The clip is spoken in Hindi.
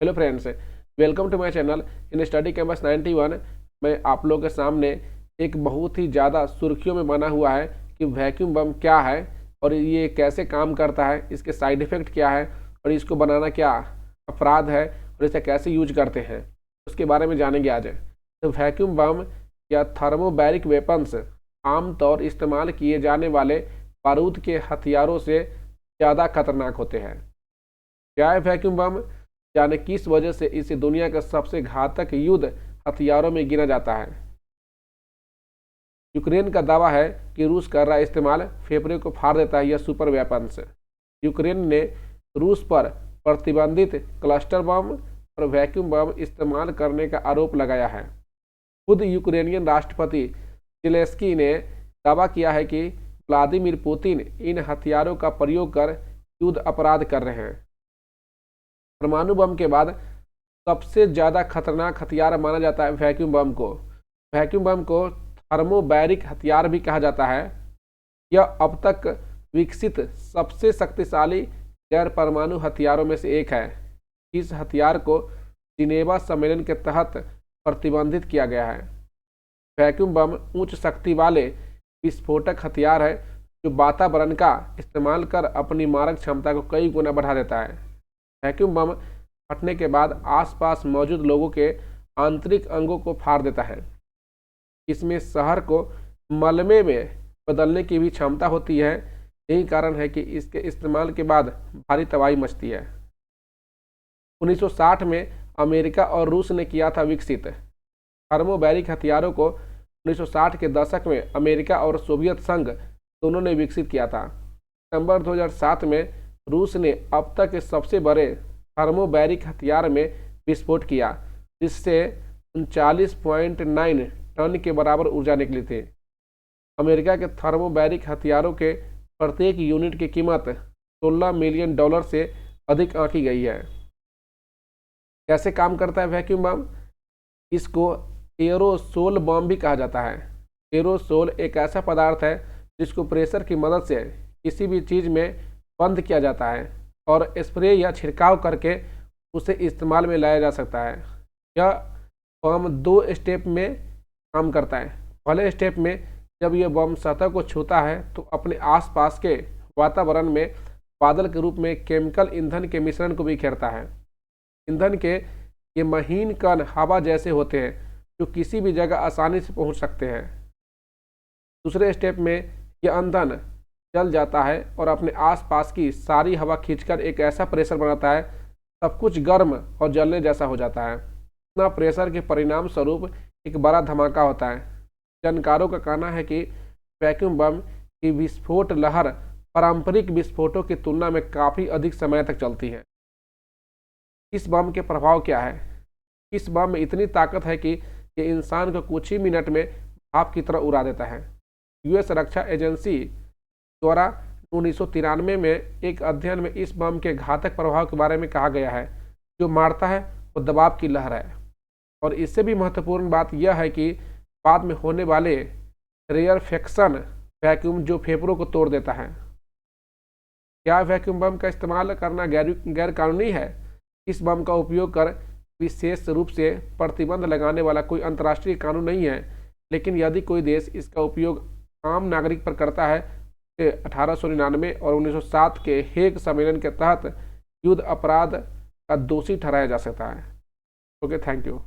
Hello friends, welcome to my channel in study campus 91। मैं आप लोगों के सामने एक बहुत ही ज़्यादा सुर्खियों में बना हुआ है कि वैक्यूम बम क्या है और ये कैसे काम करता है, इसके साइड इफ़ेक्ट क्या है और इसको बनाना क्या अपराध है और इसे कैसे यूज करते हैं, उसके बारे में जानेंगे आज। तो वैक्यूम बम या थर्मोबैरिक वेपन्स आमतौर इस्तेमाल किए जाने वाले बारूद के हथियारों से ज़्यादा खतरनाक होते हैं। क्या है वैक्यूम बम, जाने किस वजह से इसे दुनिया का सबसे घातक युद्ध हथियारों में गिना जाता है। यूक्रेन का दावा है कि रूस कर रहा इस्तेमाल फेफड़े को फाड़ देता है यह सुपर वेपन्स। यूक्रेन ने रूस पर प्रतिबंधित क्लस्टर बम और वैक्यूम बम इस्तेमाल करने का आरोप लगाया है। खुद यूक्रेनियन राष्ट्रपति जेलेंस्की ने दावा किया है कि व्लादिमीर पुतिन इन हथियारों का प्रयोग कर युद्ध अपराध कर रहे हैं। परमाणु बम के बाद सबसे ज़्यादा खतरनाक हथियार माना जाता है वैक्यूम बम को। वैक्यूम बम को थर्मोबैरिक हथियार भी कहा जाता है। यह अब तक विकसित सबसे शक्तिशाली गैर परमाणु हथियारों में से एक है। इस हथियार को जिनेवा सम्मेलन के तहत प्रतिबंधित किया गया है। वैक्यूम बम उच्च शक्ति वाले विस्फोटक हथियार है जो वातावरण का इस्तेमाल कर अपनी मारक क्षमता को कई गुना बढ़ा देता है। वैक्यूम बम फटने के बाद आसपास मौजूद लोगों के आंतरिक अंगों को फाड़ देता है। इसमें शहर को मलबे में बदलने की भी क्षमता होती है। यही कारण है कि इसके इस्तेमाल के बाद भारी तबाही मचती है। 1960 में अमेरिका और रूस ने किया था विकसित। थर्मोबैरिक हथियारों को 1960 के दशक में अमेरिका और सोवियत संघ दोनों ने विकसित किया था। सितंबर 2007 में रूस ने अब तक के सबसे बड़े थर्मोबैरिक हथियार में विस्फोट किया, जिससे 39.9 टन के बराबर ऊर्जा निकली थी। अमेरिका के थर्मोबैरिक हथियारों के प्रत्येक यूनिट की कीमत $16 मिलियन से अधिक आंकी गई है। कैसे काम करता है वैक्यूम बम? इसको एरोसोल बम भी कहा जाता है। एरोसोल एक ऐसा पदार्थ है जिसको प्रेशर की मदद से किसी भी चीज़ में बंद किया जाता है और स्प्रे या छिड़काव करके उसे इस्तेमाल में लाया जा सकता है। यह बम 2 स्टेप में काम करता है। पहले स्टेप में जब यह बम सतह को छूता है तो अपने आसपास के वातावरण में बादल के रूप में केमिकल ईंधन के मिश्रण को बिखेरता है। ईंधन के ये महीन कण हवा जैसे होते हैं जो किसी भी जगह आसानी से पहुंच सकते हैं। दूसरे स्टेप में यह ईंधन जल जाता है और अपने आसपास की सारी हवा खींचकर एक ऐसा प्रेशर बनाता है, सब कुछ गर्म और जलने जैसा हो जाता है। इतना प्रेशर के परिणाम स्वरूप एक बड़ा धमाका होता है। जानकारों का कहना है कि वैक्यूम बम की विस्फोट लहर पारंपरिक विस्फोटों की तुलना में काफ़ी अधिक समय तक चलती है। इस बम के प्रभाव क्या है? इस बम में इतनी ताकत है कि ये इंसान को कुछ ही मिनट में भाप की तरह उड़ा देता है। यूएस रक्षा एजेंसी द्वारा 1993 में एक अध्ययन में इस बम के घातक प्रभाव के बारे में कहा गया है। जो मारता है वो दबाव की लहर है और इससे भी महत्वपूर्ण बात यह है कि बाद में होने वाले रेयरफेक्शन वैक्यूम जो फेफड़ों को तोड़ देता है। क्या वैक्यूम बम का इस्तेमाल करना गैर कानूनी है? इस बम का उपयोग कर विशेष रूप से प्रतिबंध लगाने वाला कोई अंतर्राष्ट्रीय कानून नहीं है, लेकिन यदि कोई देश इसका उपयोग आम नागरिक पर करता है 1899 और 1907 के हेग सम्मेलन के तहत युद्ध अपराध का दोषी ठहराया जा सकता है। Okay, thank you.